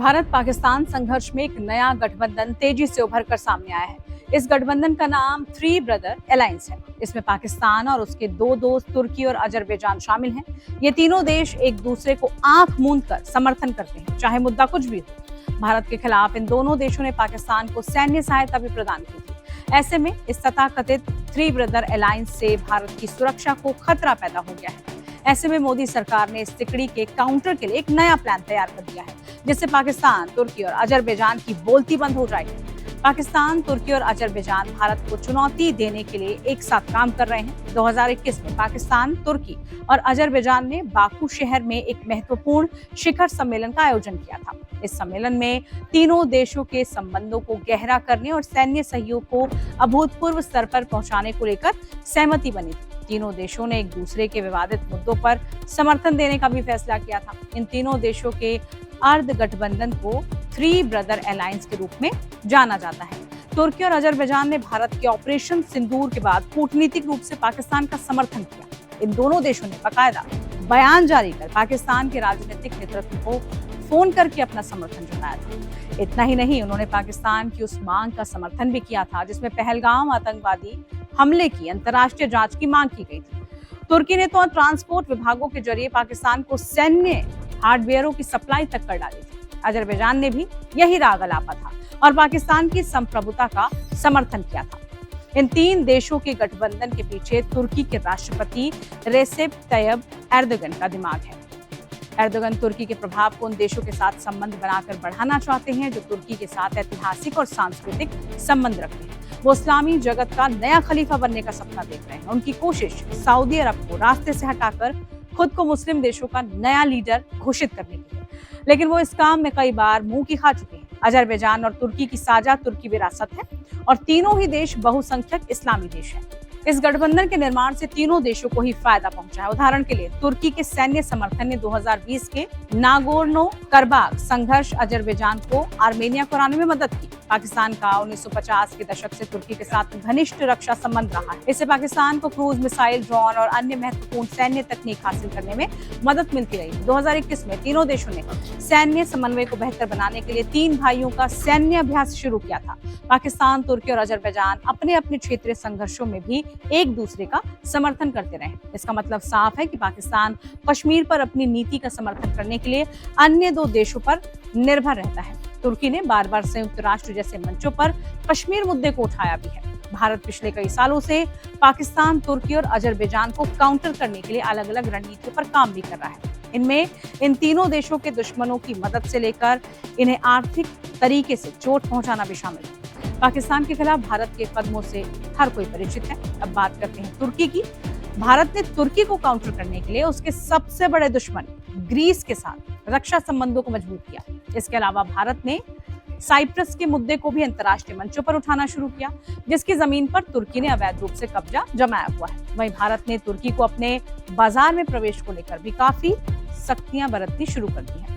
भारत पाकिस्तान संघर्ष में एक नया गठबंधन तेजी से उभर कर सामने आया है। इस गठबंधन का नाम थ्री ब्रदर अलायंस है। इसमें पाकिस्तान और उसके दो दोस्त तुर्की और अजरबैजान शामिल हैं। ये तीनों देश एक दूसरे को आंख मूंद कर समर्थन करते हैं, चाहे मुद्दा कुछ भी हो। भारत के खिलाफ इन दोनों देशों ने पाकिस्तान को सैन्य सहायता भी प्रदान की थी। ऐसे में इस तथाकथित थ्री ब्रदर अलायंस से भारत की सुरक्षा को खतरा पैदा हो गया है। ऐसे में मोदी सरकार ने इस तिकड़ी के काउंटर के लिए एक नया प्लान तैयार कर दिया है, जिससे पाकिस्तान, तुर्की और अजरबैजान की बोलती बंद हो जाएगी। पाकिस्तान, तुर्की और अजरबैजान भारत को चुनौती देने के लिए एक साथ काम कर रहे हैं। 2021 में पाकिस्तान, तुर्की और अजरबैजान ने बाकू शहर में एक महत्वपूर्ण शिखर सम्मेलन का आयोजन किया था। इस सम्मेलन में तीनों देशों के संबंधों को गहरा करने और सैन्य सहयोग को अभूतपूर्व स्तर पर पहुंचाने को लेकर सहमति बनी थी। तीनों देशों ने एक दूसरे के विवादित मुद्दों पर समर्थन देने का भी फैसला किया था। इन तीनों देशों के अर्ध गठबंधन को थ्री ब्रदर अलायंस के रूप में जाना जाता है। तुर्की और अजरबैजान ने भारत के ऑपरेशन सिंदूर के बाद कूटनीतिक रूप से पाकिस्तान का समर्थन किया। इन दोनों देशों ने बाकायदा बयान जारी कर पाकिस्तान के राजनीतिक नेतृत्व को फोन करके अपना समर्थन जताया था। इतना ही नहीं, उन्होंने पाकिस्तान की उस मांग का समर्थन भी किया था जिसमें पहलगाम आतंकवादी हमले की अंतर्राष्ट्रीय जांच की मांग की गई थी। तुर्की ने तो ट्रांसपोर्ट विभागों के जरिए पाकिस्तान को सैन्य हार्डवेयरों की सप्लाई तक कर डाली थी। अजरबैजान ने भी यही राग अलापा था और पाकिस्तान की संप्रभुता का समर्थन किया था। इन तीन देशों के गठबंधन के पीछे तुर्की के राष्ट्रपति रेसेप तैयब एर्दोगन का दिमाग है। एर्दोगन तुर्की के प्रभाव को उन देशों के साथ संबंध बनाकर बढ़ाना चाहते हैं जो तुर्की के साथ ऐतिहासिक और सांस्कृतिक संबंध रखते हैं। वो इस्लामी जगत का नया खलीफा बनने का सपना देख रहे हैं। उनकी कोशिश सऊदी अरब को रास्ते से हटाकर खुद को मुस्लिम देशों का नया लीडर घोषित करने की है, लेकिन वो इस काम में कई बार मुंह की खा चुके हैं। अजरबैजान और तुर्की की साझा तुर्की विरासत है और तीनों ही देश बहुसंख्यक इस्लामी देश हैं। इस गठबंधन के निर्माण से तीनों देशों को ही फायदा पहुंचा है। उदाहरण के लिए तुर्की के सैन्य समर्थन ने 2020 के नागोर्नो करबाख संघर्ष अजरबैजान को आर्मेनिया को हराने में मदद की। पाकिस्तान का 1950 के दशक से तुर्की के साथ घनिष्ठ रक्षा संबंध रहा है। इससे पाकिस्तान को क्रूज मिसाइल, ड्रोन और अन्य महत्वपूर्ण सैन्य तकनीक हासिल करने में मदद मिलती रही। 2021 में तीनों देशों ने सैन्य समन्वय को बेहतर बनाने के लिए तीन भाइयों का सैन्य अभ्यास शुरू किया था। पाकिस्तान, तुर्की और अजरबैजान अपने अपने क्षेत्रीय संघर्षों में भी एक दूसरे का समर्थन करते रहे। इसका मतलब साफ है कि पाकिस्तान कश्मीर पर अपनी नीति का समर्थन करने के लिए अन्य दो देशों पर निर्भर रहता है। तुर्की ने बार बार संयुक्त राष्ट्र जैसे मंचों पर कश्मीर मुद्दे को उठाया भी है। भारत पिछले कई सालों से पाकिस्तान, तुर्की और अजरबैजान को काउंटर करने के लिए अलग अलग रणनीतियों पर काम भी कर रहा है। इनमें इन तीनों देशों के दुश्मनों की मदद से लेकर इन्हें आर्थिक तरीके से चोट पहुंचाना भी शामिल है। पाकिस्तान के खिलाफ भारत के कदमों से हर कोई परिचित है। अब बात करते हैं तुर्की की। भारत ने तुर्की को काउंटर करने के लिए उसके सबसे बड़े दुश्मन ग्रीस के साथ रक्षा संबंधों को मजबूत किया। इसके अलावा भारत ने साइप्रस के मुद्दे को भी अंतर्राष्ट्रीय मंचों पर उठाना शुरू किया, जिसकी जमीन पर तुर्की ने अवैध रूप से कब्जा जमाया हुआ है। वहीं भारत ने तुर्की को अपने बाजार में प्रवेश को लेकर भी काफी सख्तियां बरतनी शुरू कर दी हैं।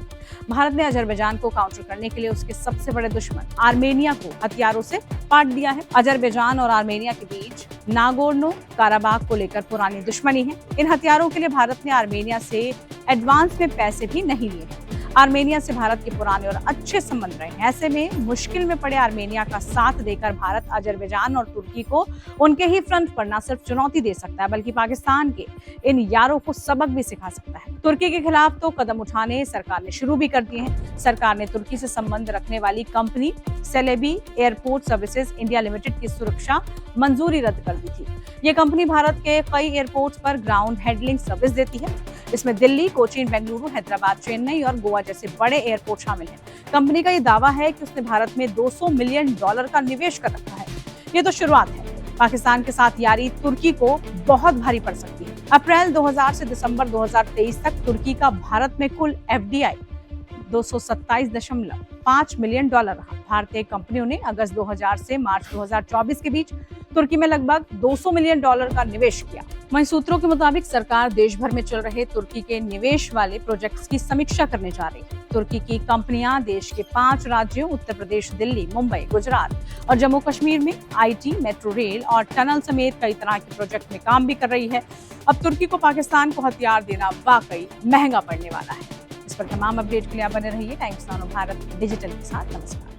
भारत ने अजरबैजान को काउंटर करने के लिए उसके सबसे बड़े दुश्मन आर्मेनिया को हथियारों से पाट दिया है। अजरबैजान और आर्मेनिया के बीच नागोर्नो काराबाख को लेकर पुरानी दुश्मनी है। इन हथियारों के लिए भारत ने आर्मेनिया से एडवांस में पैसे भी नहीं लिए हैं। आर्मेनिया से भारत के पुराने और अच्छे संबंध रहे हैं। ऐसे में मुश्किल में पड़े आर्मेनिया का साथ देकर भारत अजरबैजान और तुर्की को उनके ही फ्रंट पर न सिर्फ चुनौती दे सकता है, बल्कि पाकिस्तान के इन यारों को सबक भी सिखा सकता है। तुर्की के खिलाफ तो कदम उठाने सरकार ने शुरू भी कर दिए हैं। सरकार ने तुर्की से संबंध रखने वाली company Celebi airport services India limited की सुरक्षा मंजूरी रद्द कर दी थी। ये कंपनी भारत के कई एयरपोर्ट्स पर ग्राउंड हैंडलिंग सर्विस देती है। इसमें दिल्ली, कोचीन, बेंगलुरु, हैदराबाद, चेन्नई और गोवा जैसे बड़े एयरपोर्ट शामिल हैं। कंपनी का ये दावा है कि उसने भारत में $200 मिलियन का निवेश कर रखा है। ये तो शुरुआत है। पाकिस्तान के साथ यारी तुर्की को बहुत भारी पड़ सकती है। अप्रैल 2000 से दिसंबर 2023 तक तुर्की का भारत में कुल FDI $227.5 मिलियन रहा। भारतीय कंपनियों ने अगस्त 2000 से मार्च 2024 के बीच तुर्की में लगभग $200 मिलियन का निवेश किया। वहीं सूत्रों के मुताबिक सरकार देश भर में चल रहे तुर्की के निवेश वाले प्रोजेक्ट्स की समीक्षा करने जा रही है। तुर्की की कंपनियां देश के 5 राज्यों उत्तर प्रदेश, दिल्ली, मुंबई, गुजरात और जम्मू कश्मीर में IT, मेट्रो रेल और टनल समेत कई तरह के प्रोजेक्ट में काम भी कर रही है। अब तुर्की को पाकिस्तान को हथियार देना वाकई महंगा पड़ने वाला है। पर तमाम अपडेट के लिए आप बने रहिए टाइम्स नाउ भारत डिजिटल के साथ। नमस्कार।